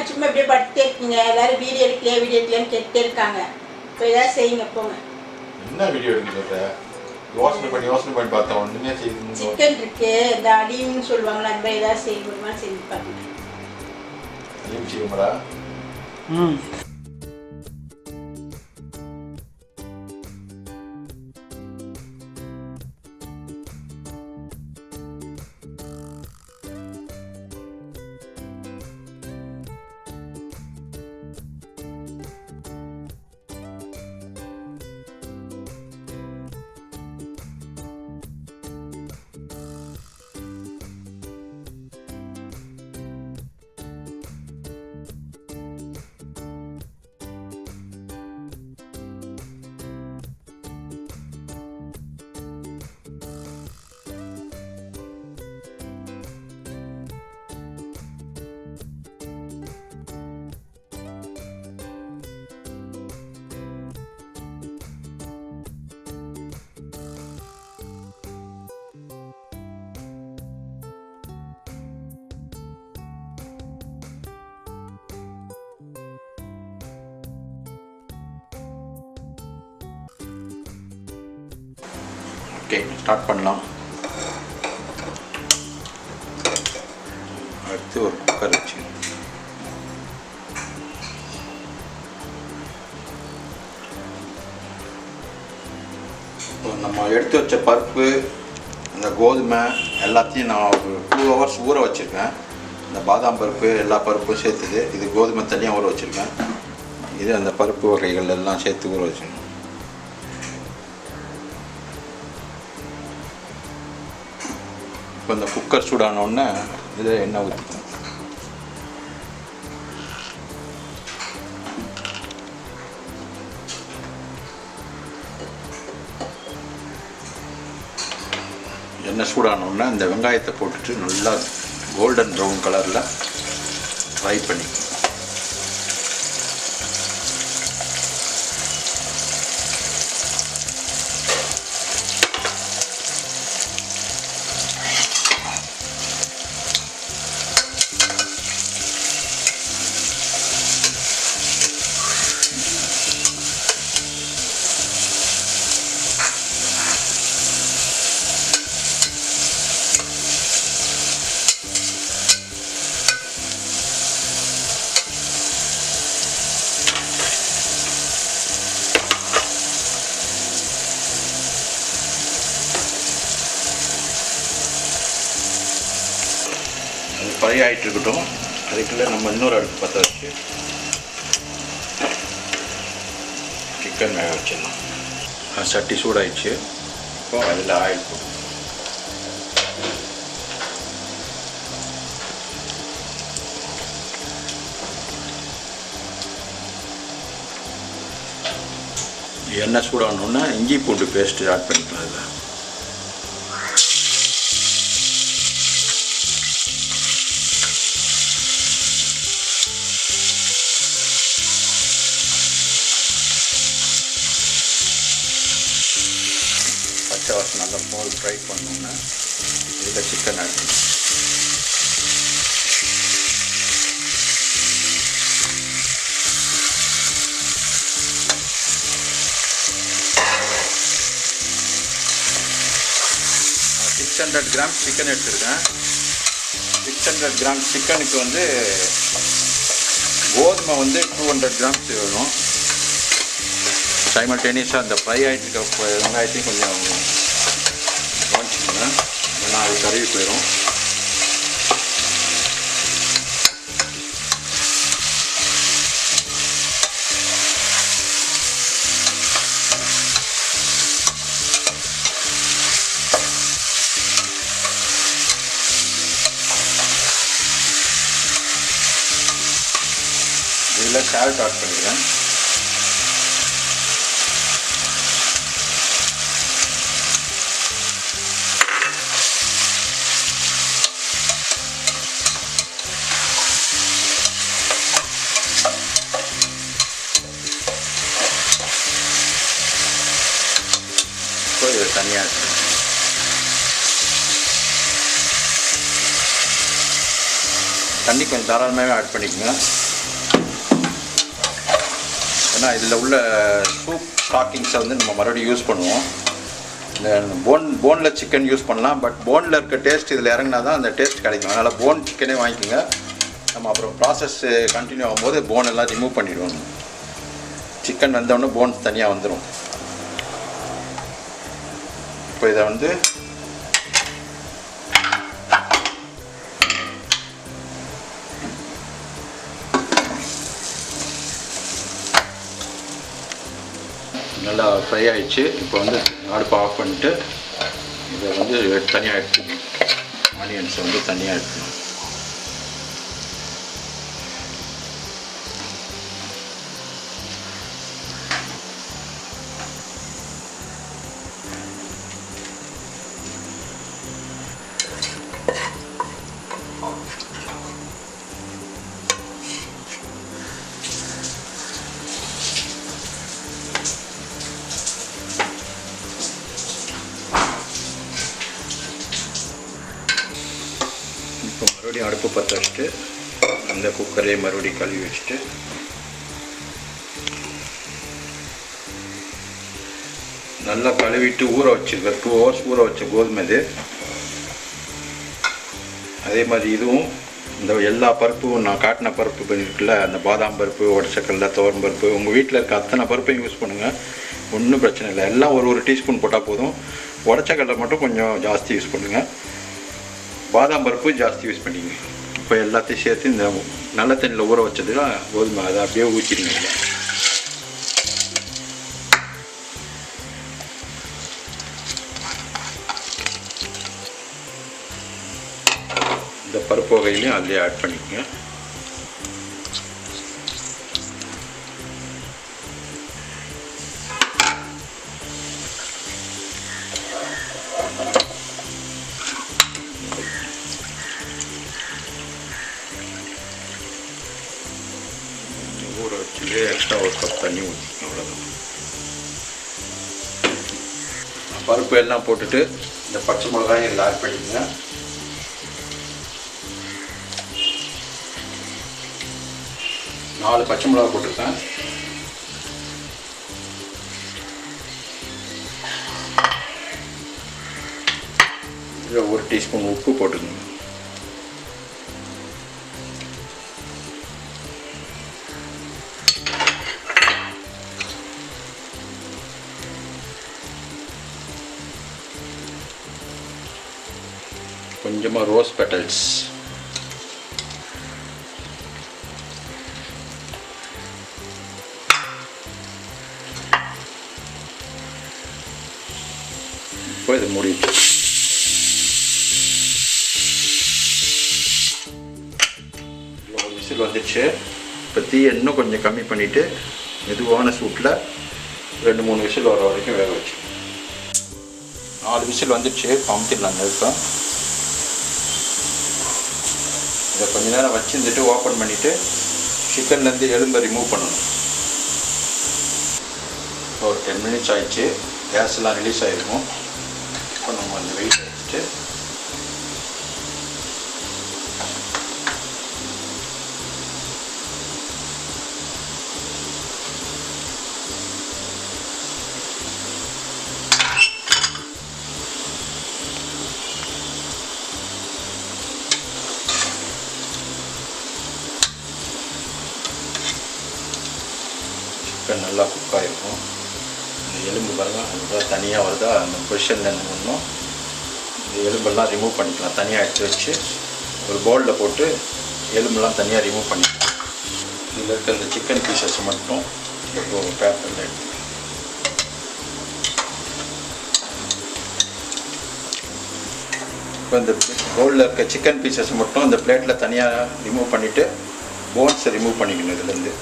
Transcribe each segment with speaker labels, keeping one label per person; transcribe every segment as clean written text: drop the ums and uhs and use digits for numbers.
Speaker 1: சும்மா இப்படியே படுத்தே இருக்கீங்க, எல்லாரும் வீடியோ எடுக்கலையான்னு கேட்டுட்டே இருக்காங்க. இப்போ ஏதாவது செய்யுங்க போங்க.
Speaker 2: என்ன வீடியோ எடுக்கிறத யோசனை பண்ணி பார்த்தா ஒன்றுமே செய்யணும்.
Speaker 1: சிக்கன் இருக்கு, இந்த அலீம்னு சொல்லுவாங்களா, அந்த மாதிரி ஏதாவது செய்ய முடியுமா செஞ்சு பார்த்துட்டு.
Speaker 2: அலீம் செய்யுமாடா? ஓகே, ஸ்டார்ட் பண்ணலாம். அடுத்து ஒரு குக்கர் வச்சு நம்ம எடுத்து வச்ச பருப்பு, இந்த கோதுமை எல்லாத்தையும் நான் ஒரு 2 hours ஊற வச்சுருக்கேன். இந்த பாதாம் பருப்பு எல்லா பருப்பும் சேர்த்துது. இது கோதுமை தனியாக ஊற வச்சுருக்கேன். இது அந்த பருப்பு வகைகள் எல்லாம் சேர்த்து ஊற வச்சுருக்கேன். இப்போ இந்த குக்கர் சூடானோடனே இதில் எண்ணெய் ஊற்றிக்கணும். எண்ணெய் சூடானோடனே இந்த வெங்காயத்தை போட்டுட்டு நல்லா கோல்டன் ப்ரௌன் கலரில் ஃப்ரை பண்ணிக்கணும். ஃப்ரை ஆகிட்டு இருக்கட்டும். அதுக்குள்ளே நம்ம இன்னொரு அடுப்பு பற்ற வச்சு சிக்கன் வேக வச்சிடலாம். சட்டி சூடாயிடுச்சு. இப்போ அதில் ஆயில் போடும். எண்ணெய் சூடானோன்னா இஞ்சி பூண்டு பேஸ்ட்டு ஆட் பண்ணிக்கலாம். அதில் பச்சை வாசம் நல்லா போல் ஃப்ரை பண்ணோன்னா இதில் சிக்கன் ஆட் பண்ணணும். நான் 600 grams சிக்கன் எடுத்துருக்கேன். 600 grams சிக்கனுக்கு வந்து கோதுமை வந்து 200 grams வேணும். சைமல்டேனியஸாக அந்த ஃப்ரை ஆகிட்டு இருக்க வெங்காயத்தையும் கொஞ்சம் கவனிச்சிக்கோங்க, ஏன்னா அது கருவி போயிடும். இதில் கேரட் ஆட் பண்ணிக்கிறேன். இதை தனியாக தண்ணி கொஞ்சம் தாராளமாகவே ஆட் பண்ணிக்கோங்க. ஏன்னா இதில் உள்ள சூப் ஸ்டாக்கிங்ஸை வந்து நம்ம மறுபடியும் யூஸ் பண்ணுவோம். இந்த போனில் சிக்கன் யூஸ் பண்ணலாம், பட் போனில் இருக்க டேஸ்ட் இதில் இறங்கினா தான் அந்த டேஸ்ட் கிடைக்கும். அதனால் போன் சிக்கனே வாங்கிக்கோங்க. நம்ம அப்புறம் ப்ராசஸ் கண்டினியூ ஆகும்போது போன் எல்லாம் ரிமூவ் பண்ணிவிடுவோம். சிக்கன் வந்தோடனே போன்ஸ் தனியாக வந்துடும். இப்போ இதை வந்து நல்லா ஃப்ரை ஆகிடுச்சு. இப்போ வந்து அடுப்பை ஆஃப் பண்ணிவிட்டு இதை வந்து தனியாக எடுத்துக்கணும். ஆனியன்ஸை வந்து தனியாக எடுத்துக்கணும். இப்போ மறுபடியும் அடுப்பு பற்ற வச்சுட்டு அந்த குக்கரையே மறுபடியும் கழுவி வச்சுட்டு நல்லா கழுவிட்டு ஊற வச்சுருக்க 2 hours ஊற வச்ச கோதுமை இது. அதே மாதிரி இதுவும் இந்த எல்லா பருப்பும் நான் காட்டின பருப்பு இருக்குல்ல, அந்த பாதாம் பருப்பு, உடச்சக்கடலை, துவரம் பருப்பு, உங்கள் வீட்டில் இருக்க அத்தனை பருப்பையும் யூஸ் பண்ணுங்கள். ஒன்றும் பிரச்சனை இல்லை. எல்லாம் ஒரு டீஸ்பூன் போட்டால் போதும். உடச்சக்கடலை மட்டும் கொஞ்சம் ஜாஸ்தி யூஸ் பண்ணுங்கள். பாதாம் பருப்பு ஜாஸ்தி யூஸ் பண்ணிங்க. இப்போ எல்லாத்தையும் சேர்த்து இந்த நல்ல தண்ணியில் ஊற வச்சதுல கோதுமை அதை அப்படியே ஊற்றிடுங்க. இந்த பருப்பு வகையிலையும் அதிலே ஆட் பண்ணிக்கோங்க. ஊற வச்சுட்டு எக்ஸ்ட்ரா ஒரு கப் தண்ணி ஊற்றிக்கணும். அவ்வளோதான். பருப்பு எல்லாம் போட்டுட்டு இந்த பச்சை மிளகாயும் இதில் ஆட் பண்ணிக்கோங்க. நாலு பச்சை மிளகா போட்டிருக்கேன். இதில் 1 டீஸ்பூன் உப்பு போட்டுக்கணும். கொஞ்சமாக ரோஸ் பெட்டல்ஸ், இப்போ இது முடிச்சு விசில் வந்துடுச்சு. இப்போ தீ இன்னும் கொஞ்சம் கம்மி பண்ணிவிட்டு மெதுவான சூட்டில் 2-3 விசில் வர வரைக்கும் வேக வச்சு 4 விசில் வந்துடுச்சு. அமுத்திடலாங்க. இப்போ இதை கொஞ்ச நேரம் வச்சுருந்துட்டு ஓப்பன் பண்ணிவிட்டு சிக்கன்லேருந்து எலும்பை ரிமூவ் பண்ணணும். ஒரு 10 மினிட்ஸ் ஆகிடுச்சு. கேஸ் எல்லாம் ரிலீஸ் ஆகிருக்கும். இப்போ நம்ம அந்த வெயிட் வச்சுட்டு சிக்கன் நல்லா குக் ஆகிருக்கும். இந்த எலும்பு பாருங்கள், அதுதான் தனியாக வருதா அந்த பொசிஷனில் என்ன பண்ணணும், இந்த எலும்பெல்லாம் ரிமூவ் பண்ணிக்கலாம். தனியாக எடுத்து வச்சு ஒரு பவுலில் போட்டு எலும்பெல்லாம் தனியாக ரிமூவ் பண்ணிக்கலாம். இதில் இருக்க இந்த சிக்கன் பீசஸ் மட்டும் இப்போ பேப்பரில் எடுத்து இப்போ இந்த பவுலில் இருக்க சிக்கன் பீசஸ் மட்டும் இந்த பிளேட்டில் தனியாக ரிமூவ் பண்ணிவிட்டு போன்ஸை ரிமூவ் பண்ணிக்கணும் இதுலேருந்து.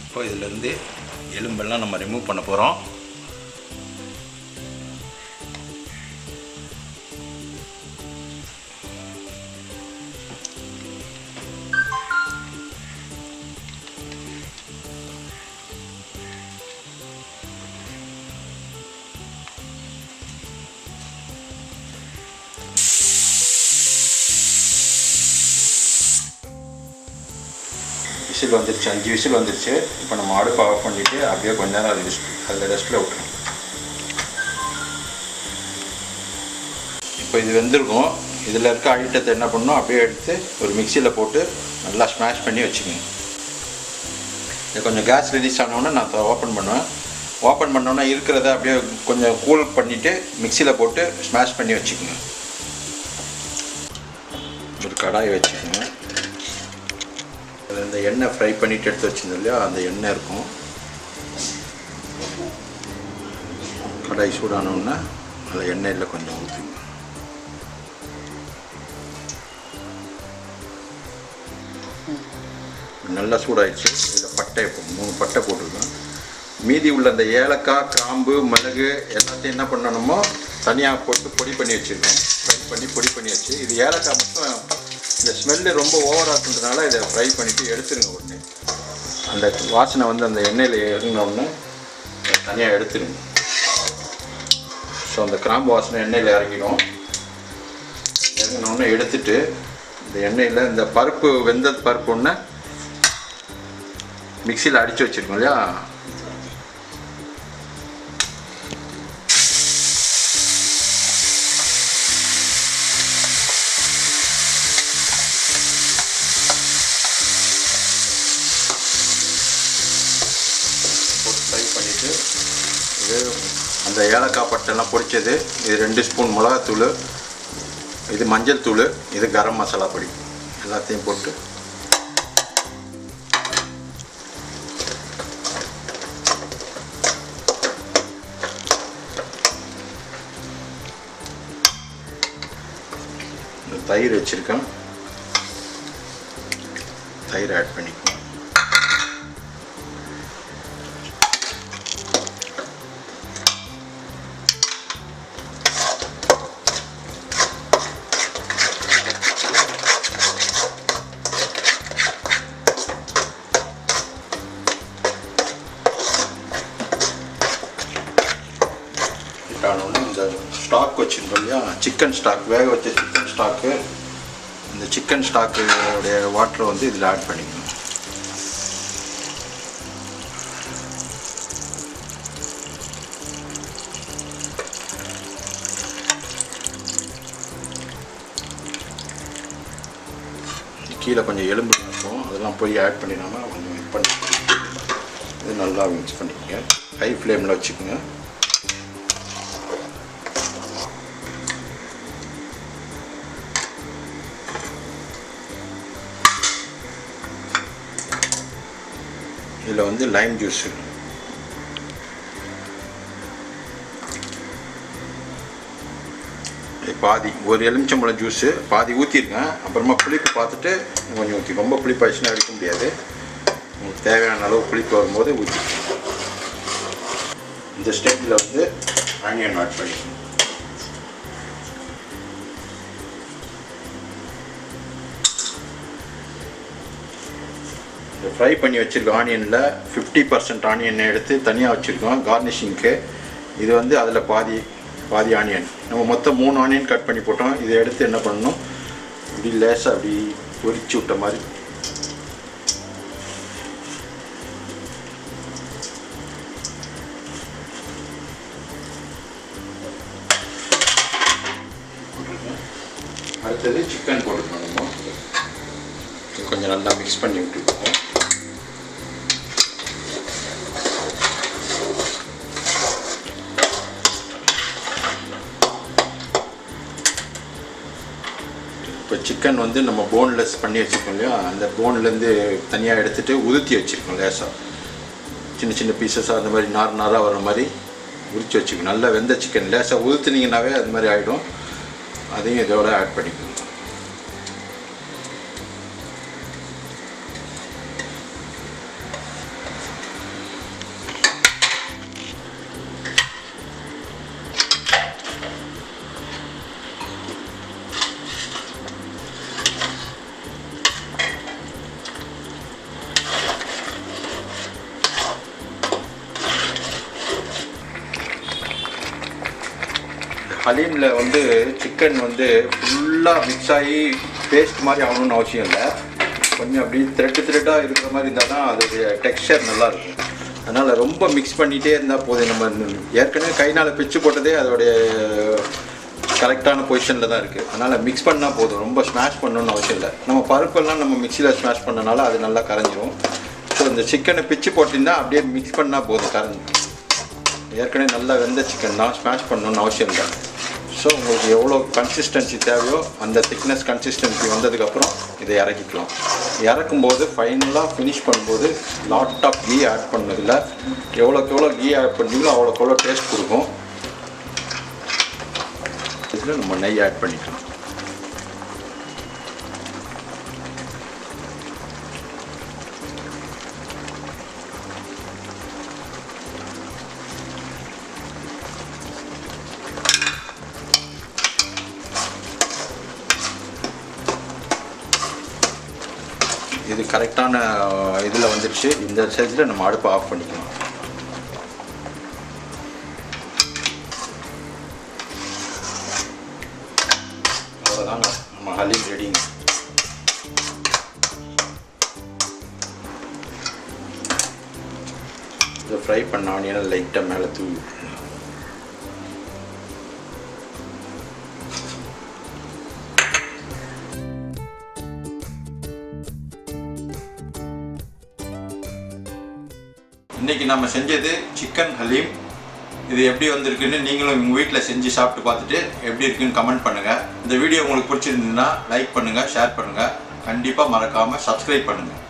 Speaker 2: இப்போ இதிலேருந்து எலும்பெல்லாம் நம்ம ரிமூவ் பண்ண போகிறோம். விசில் வந்துருச்சு, 5 விசில் வந்துருச்சு. இப்போ நம்ம அடுப்பை ஆஃப் பண்ணிவிட்டு அப்படியே கொஞ்ச நேரம் அதில் ரெஸ்ட்டில் விட்டுருவோம். இப்போ இது வெந்திருக்கும். இதில் இருக்க அழுத்தத்தை என்ன பண்ணணும், அப்படியே எடுத்து ஒரு மிக்சியில் போட்டு நல்லா ஸ்மாஷ் பண்ணி வச்சுக்கோங்க. இது கொஞ்சம் கேஸ் ரிலீஸ் ஆனோடனே நான் ஓப்பன் பண்ணுவேன். ஓப்பன் பண்ணோன்னா இருக்கிறத அப்படியே கொஞ்சம் கூல் பண்ணிவிட்டு மிக்சியில் போட்டு ஸ்மாஷ் பண்ணி வச்சுக்கோங்க. ஒரு கடாயை வச்சுக்கோங்க. அதில் இந்த எண்ணெய் ஃப்ரை பண்ணிவிட்டு எடுத்து வச்சுருந்தோம் இல்லையா, அந்த எண்ணெய் இருக்கும். கடாய் சூடானோன்னா அதில் எண்ணெயில் கொஞ்சம் ஊற்றுங்க. நல்லா சூடாயிடுச்சு. இதில் பட்டை, இப்போ 3 பட்டை போட்டிருக்கோம். மீதி உள்ள அந்த ஏலக்காய், கிராம்பு, மிளகு எல்லாத்தையும் என்ன பண்ணணுமோ தனியாக போட்டு பொடி பண்ணி வச்சுருக்கோம். ஃப்ரை பண்ணி பொடி பண்ணி வச்சு, இது ஏலக்காய் மட்டும் இந்த ஸ்மெல்லு ரொம்ப ஓவராக இருக்கிறதுனால இதை ஃப்ரை பண்ணிவிட்டு எடுத்துருங்க. உடனே அந்த வாசனை வந்து அந்த எண்ணெயில் இறங்கினோடனே தனியாக எடுத்துருங்க. ஸோ அந்த கிராம்பு வாசனை எண்ணெயில் இறங்கிடும். இறங்கினோடனே எடுத்துட்டு இந்த எண்ணெயில் இந்த பருப்பு, வெந்த பருப்பு ஒன்று மிக்சியில் அடித்து வச்சுருக்கோம் இல்லையா, ஃப்ரை பண்ணிவிட்டு இது அந்த ஏலக்காய் பட்டெல்லாம் பொரிச்சது, இது 2 ஸ்பூன் மிளகாத்தூள், இது மஞ்சள் தூள், இது கரம் மசாலா பொடி எல்லாத்தையும் போட்டு தயிர் வச்சுருக்கேன். தயிர் ஆட் பண்ணிக்குவோம். இந்த ஸ்டாக் வச்சுருக்கோம் இல்லையா, சிக்கன் ஸ்டாக், வேக வச்ச சிக்கன் ஸ்டாக்கு, இந்த சிக்கன் ஸ்டாக்குடைய வாட்டரை வந்து இதில் ஆட் பண்ணிக்கணும். கீழே கொஞ்சம் எலும்பு இருக்கும், அதெல்லாம் போய் ஆட் பண்ணிடாமல் கொஞ்சம் மிக்ஸ் பண்ணி இது நல்லா மிக்ஸ் பண்ணிக்கோங்க. ஹை ஃப்ளேமில் வச்சுக்கோங்க. இதில் வந்து லைம் ஜூஸு, பாதி, ஒரு எலுமிச்சம்பழம் ஜூஸு பாதி ஊற்றிருக்கேன். அப்புறமா புளிப்பு பார்த்துட்டு கொஞ்சம் ஊற்றி, ரொம்ப புளிப்பாயிடுச்சுன்னா அடிக்க முடியாது. உங்களுக்கு தேவையான அளவு புளிப்பு வரும்போது ஊற்றி. இந்த ஸ்டேஜில் வந்து ஆனியன் ஆட் பண்ணிக்கணும். இந்த ஃப்ரை பண்ணி வச்சுருக்கோம் ஆனியனில் 50% ஆனியனை எடுத்து தனியாக வச்சுருக்கோம் கார்னிஷிங்க்கு. இது வந்து அதில் பாதி ஆனியன், நம்ம மொத்தம் 3 ஆனியன் கட் பண்ணி போட்டோம். இதை எடுத்து என்ன பண்ணணும், இப்படி லேசாக அப்படி பொரிச்சு விட்ட மாதிரி அடுத்தது சிக்கன் போட்டுக்கணும். கொஞ்சம் நல்லா மிக்ஸ் பண்ணி விட்டுருக்கோம். இப்போ சிக்கன் வந்து நம்ம போன்லெஸ் பண்ணி வச்சுருக்கோம் இல்லையா, அந்த போன்லேருந்து தனியாக எடுத்துகிட்டு உதுத்தி வச்சுருக்கோம். லேசாக சின்ன சின்ன பீசஸாக அந்த மாதிரி நாராக வர மாதிரி உரித்து வச்சுக்கணும். நல்லா வெந்த சிக்கன் லேசாக உதுத்துனீங்கன்னாவே அது மாதிரி ஆகிடும். அதையும் இதோட ஆட் பண்ணிக்கணும். ஹலீமில் வந்து சிக்கன் வந்து ஃபுல்லாக மிக்ஸ் ஆகி பேஸ்ட் மாதிரி ஆகணும்னு அவசியம் இல்லை. கொஞ்சம் அப்படியே த்ரெட்டாக இருக்கிற மாதிரி இருந்தால் தான் அதோடைய டெக்ஸ்சர் நல்லாயிருக்கும். அதனால் ரொம்ப மிக்ஸ் பண்ணிகிட்டே இருந்தால் போதும். நம்ம ஏற்கனவே கைனால் பிச்சு போட்டதே அதோடைய கரெக்டான பொசிஷனில் தான் இருக்குது. அதனால் மிக்ஸ் பண்ணால் போதும், ரொம்ப ஸ்மாஷ் பண்ணணும்னு அவசியம் இல்லை. நம்ம பருப்பெல்லாம் நம்ம மிக்சியில் ஸ்மாஷ் பண்ணனால அது நல்லா கரைஞ்சிரும். ஸோ இந்த சிக்கனை பிச்சு போட்டிங்கன்னா அப்படியே மிக்ஸ் பண்ணால் போதும், கரைஞ்சி. ஏற்கனவே நல்லா வெந்த சிக்கன் தான், ஸ்மாஷ் பண்ணணும்னு அவசியம் இல்லை. ஸோ உங்களுக்கு எவ்வளோ கன்சிஸ்டன்சி தேவையோ அந்த திக்னஸ் கன்சிஸ்டன்சி வந்ததுக்கப்புறம் இதை இறக்கிக்கலாம். இறக்கும்போது ஃபைனலாக ஃபினிஷ் பண்ணும்போது லாட் ஆஃப் கீ ஆட் பண்ணதில்லை. எவ்வளோக்கு எவ்வளோ கீ ஆட் பண்ணீங்களோ அவ்வளோக்கு எவ்வளோ டேஸ்ட் கொடுக்கும். இதில் நம்ம நெய் ஆட் பண்ணிக்கலாம். இது கரெக்டான இதில் வந்துடுச்சு. இந்த சைஸில் நம்ம அடுப்பை ஆஃப் பண்ணிக்கலாம். அவ்வளோதாங்க, நம்ம ஹலீம் ரெடிங்க. இதை ஃப்ரை பண்ண ஆனியனை லைட்டாக மேலே தூவி இன்றைக்கி நம்ம செஞ்சது சிக்கன் ஹலீம். இது எப்படி வந்திருக்குன்னு நீங்களும் உங்கள் வீட்டில் செஞ்சு சாப்பிட்டு பார்த்துட்டு எப்படி இருக்குன்னு கமெண்ட் பண்ணுங்கள். இந்த வீடியோ உங்களுக்கு பிடிச்சிருந்ததுன்னா லைக் பண்ணுங்கள், ஷேர் பண்ணுங்கள். கண்டிப்பாக மறக்காமல் சப்ஸ்கிரைப் பண்ணுங்கள்.